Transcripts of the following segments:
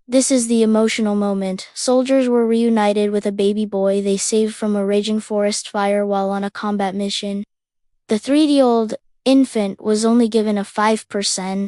This is the emotional moment. Soldiers were reunited with a baby boy they saved from a raging forest fire while on a combat mission. The 3-year-old infant was only given a 5%.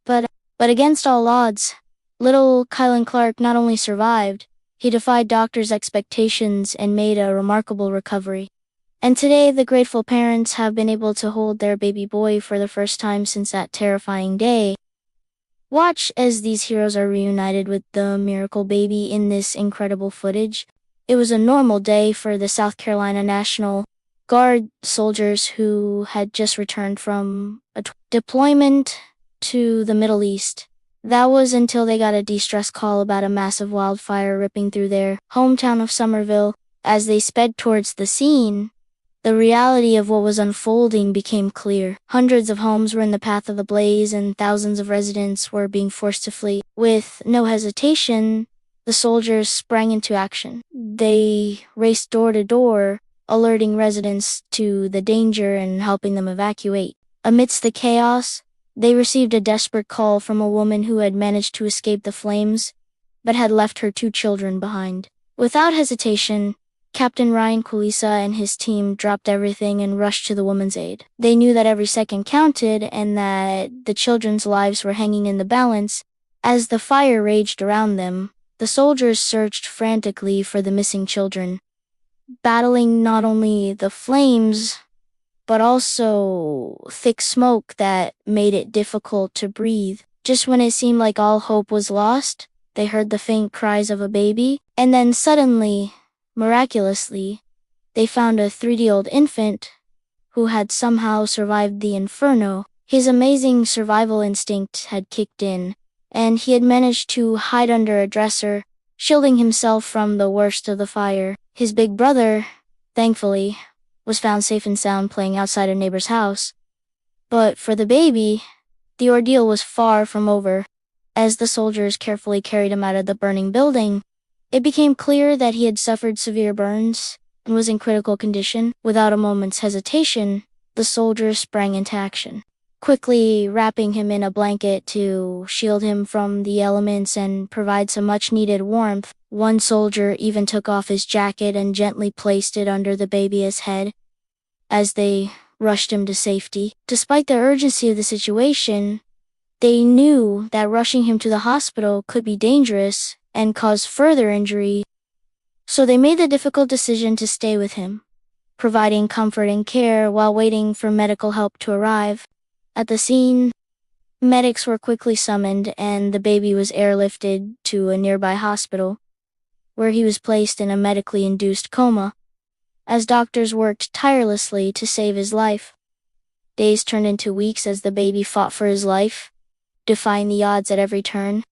But, but against all odds, little Kylan Clark not only survived, he defied doctors' expectations and made a remarkable recovery. And today, the grateful parents have been able to hold their baby boy for the first time since that terrifying day. Watch as these heroes are reunited with the miracle baby in this incredible footage. It was a normal day for the South Carolina National Guard soldiers who had just returned from a deployment to the Middle East. That was until they got a distress call about a massive wildfire ripping through their hometown of Somerville. As they sped towards the scene, the reality of what was unfolding became clear. Hundreds of homes were in the path of the blaze, and thousands of residents were being forced to flee. With no hesitation, the soldiers sprang into action. They raced door to door, alerting residents to the danger and helping them evacuate. Amidst the chaos, they received a desperate call from a woman who had managed to escape the flames, but had left her 2 children behind. Without hesitation, Captain Ryan Kulisa and his team dropped everything and rushed to the woman's aid. They knew that every second counted and that the children's lives were hanging in the balance. As the fire raged around them, the soldiers searched frantically for the missing children, battling not only the flames, but also thick smoke that made it difficult to breathe. Just when it seemed like all hope was lost, they heard the faint cries of a baby, and then suddenly, miraculously, they found a 3-year-old infant who had somehow survived the inferno. His amazing survival instinct had kicked in, and he had managed to hide under a dresser, shielding himself from the worst of the fire. His big brother, thankfully, was found safe and sound playing outside a neighbor's house. But for the baby, the ordeal was far from over. As the soldiers carefully carried him out of the burning building, it became clear that he had suffered severe burns and was in critical condition. Without a moment's hesitation, the soldiers sprang into action, quickly wrapping him in a blanket to shield him from the elements and provide some much-needed warmth. One soldier even took off his jacket and gently placed it under the baby's head as they rushed him to safety. Despite the urgency of the situation, they knew that rushing him to the hospital could be dangerous and cause further injury, so they made the difficult decision to stay with him, providing comfort and care while waiting for medical help to arrive. At the scene, medics were quickly summoned and the baby was airlifted to a nearby hospital, where he was placed in a medically induced coma, as doctors worked tirelessly to save his life. Days turned into weeks as the baby fought for his life, defying the odds at every turn.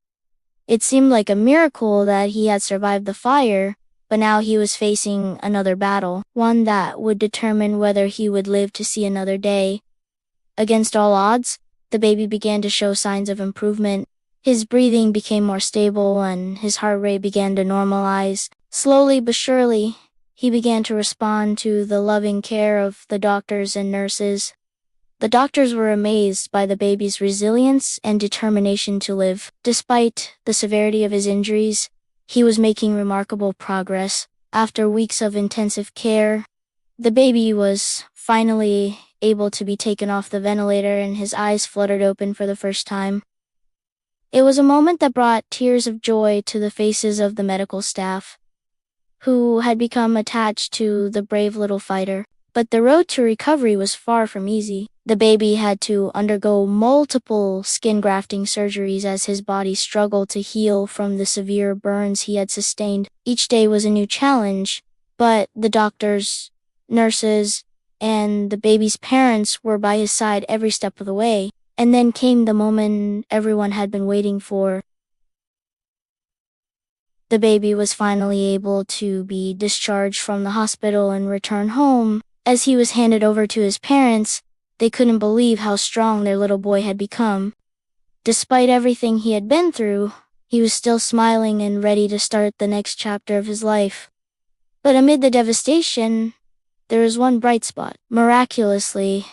It seemed like a miracle that he had survived the fire, but now he was facing another battle, one that would determine whether he would live to see another day. Against all odds, the baby began to show signs of improvement. His breathing became more stable and his heart rate began to normalize. Slowly but surely, he began to respond to the loving care of the doctors and nurses. The doctors were amazed by the baby's resilience and determination to live. Despite the severity of his injuries, he was making remarkable progress. After weeks of intensive care, the baby was finally able to be taken off the ventilator and his eyes fluttered open for the first time. It was a moment that brought tears of joy to the faces of the medical staff, who had become attached to the brave little fighter. But the road to recovery was far from easy. The baby had to undergo multiple skin grafting surgeries as his body struggled to heal from the severe burns he had sustained. Each day was a new challenge, but the doctors, nurses, and the baby's parents were by his side every step of the way. And then came the moment everyone had been waiting for. The baby was finally able to be discharged from the hospital and return home. As he was handed over to his parents, they couldn't believe how strong their little boy had become. Despite everything he had been through, he was still smiling and ready to start the next chapter of his life. But amid the devastation, there was one bright spot. Miraculously,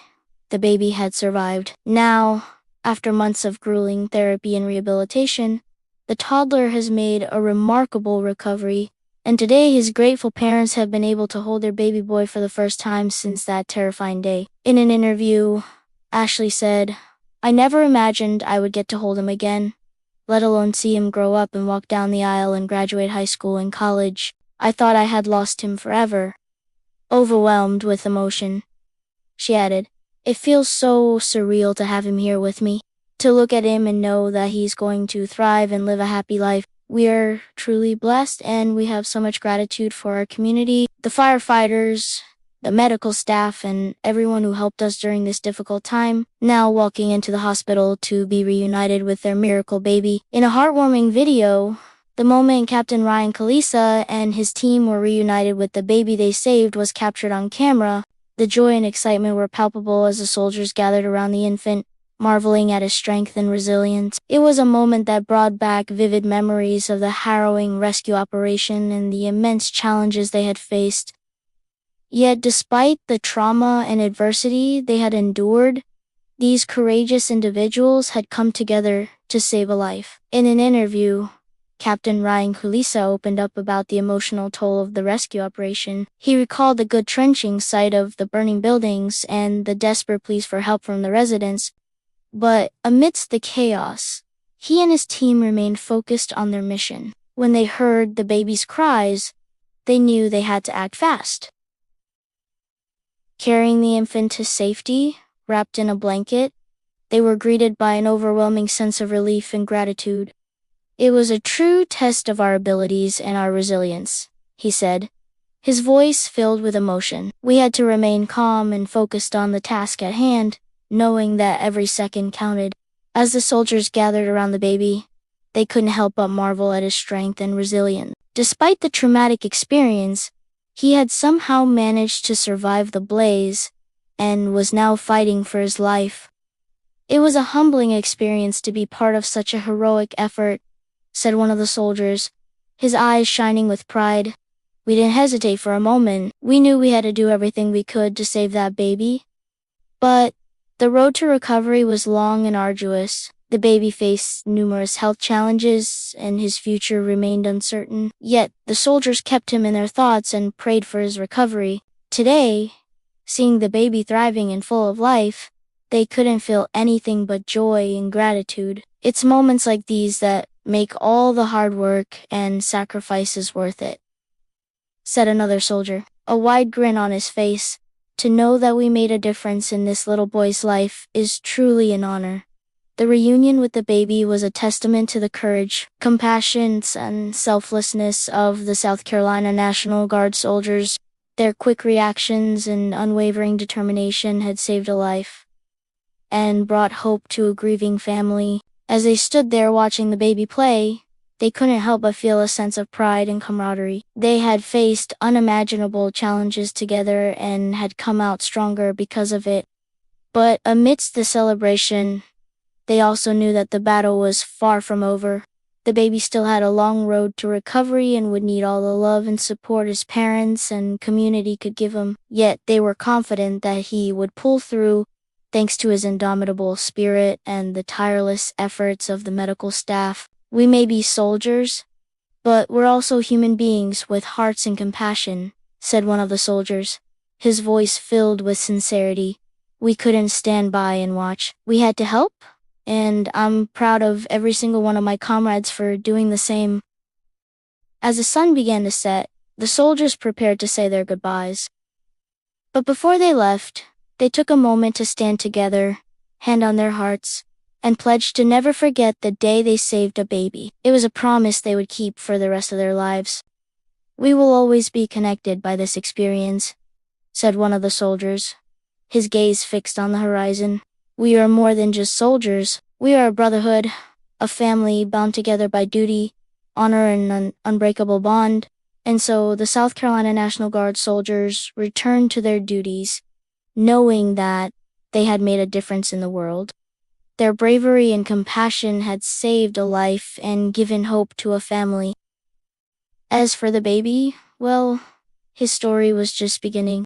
the baby had survived. Now, after months of grueling therapy and rehabilitation, the toddler has made a remarkable recovery, and today his grateful parents have been able to hold their baby boy for the first time since that terrifying day. In an interview, Ashley said, "I never imagined I would get to hold him again, let alone see him grow up and walk down the aisle and graduate high school and college. I thought I had lost him forever." Overwhelmed with emotion, she added, "It feels so surreal to have him here with me, to look at him and know that he's going to thrive and live a happy life. We are truly blessed, and we have so much gratitude for our community, the firefighters, the medical staff, and everyone who helped us during this difficult time, now walking into the hospital to be reunited with their miracle baby." In a heartwarming video, the moment Captain Ryan Kalisa and his team were reunited with the baby they saved was captured on camera. The joy and excitement were palpable as the soldiers gathered around the infant, marveling at his strength and resilience. It was a moment that brought back vivid memories of the harrowing rescue operation and the immense challenges they had faced. Yet, despite the trauma and adversity they had endured, these courageous individuals had come together to save a life. In an interview, Captain Ryan Kulisa opened up about the emotional toll of the rescue operation. He recalled the gut-wrenching sight of the burning buildings and the desperate pleas for help from the residents. But amidst the chaos, he and his team remained focused on their mission. When they heard the baby's cries, they knew they had to act fast. Carrying the infant to safety, wrapped in a blanket, they were greeted by an overwhelming sense of relief and gratitude. "It was a true test of our abilities and our resilience," he said, his voice filled with emotion. "We had to remain calm and focused on the task at hand, knowing that every second counted." As the soldiers gathered around the baby, they couldn't help but marvel at his strength and resilience. Despite the traumatic experience, he had somehow managed to survive the blaze and was now fighting for his life. "It was a humbling experience to be part of such a heroic effort," said one of the soldiers, his eyes shining with pride. "We didn't hesitate for a moment. We knew we had to do everything we could to save that baby." But the road to recovery was long and arduous. The baby faced numerous health challenges, and his future remained uncertain. Yet, the soldiers kept him in their thoughts and prayed for his recovery. Today, seeing the baby thriving and full of life, they couldn't feel anything but joy and gratitude. It's moments like these that make all the hard work and sacrifices worth it, said another soldier, a wide grin on his face. "To know that we made a difference in this little boy's life is truly an honor." The reunion with the baby was a testament to the courage, compassion, and selflessness of the South Carolina National Guard soldiers. Their quick reactions and unwavering determination had saved a life and brought hope to a grieving family. As they stood there watching the baby play, they couldn't help but feel a sense of pride and camaraderie. They had faced unimaginable challenges together and had come out stronger because of it. But amidst the celebration, they also knew that the battle was far from over. The baby still had a long road to recovery and would need all the love and support his parents and community could give him. Yet they were confident that he would pull through, thanks to his indomitable spirit and the tireless efforts of the medical staff. "We may be soldiers, but we're also human beings with hearts and compassion," said one of the soldiers, his voice filled with sincerity. "We couldn't stand by and watch. We had to help, and I'm proud of every single one of my comrades for doing the same." As the sun began to set, the soldiers prepared to say their goodbyes. But before they left, They took a moment to stand together, hand on their hearts, and pledged to never forget the day they saved a baby. It was a promise they would keep for the rest of their lives. "We will always be connected by this experience," said one of the soldiers, his gaze fixed on the horizon. "We are more than just soldiers. We are a brotherhood, a family bound together by duty, honor, and an unbreakable bond." And so the South Carolina National Guard soldiers returned to their duties, knowing that they had made a difference in the world. Their bravery and compassion had saved a life and given hope to a family. As for the baby, well, his story was just beginning.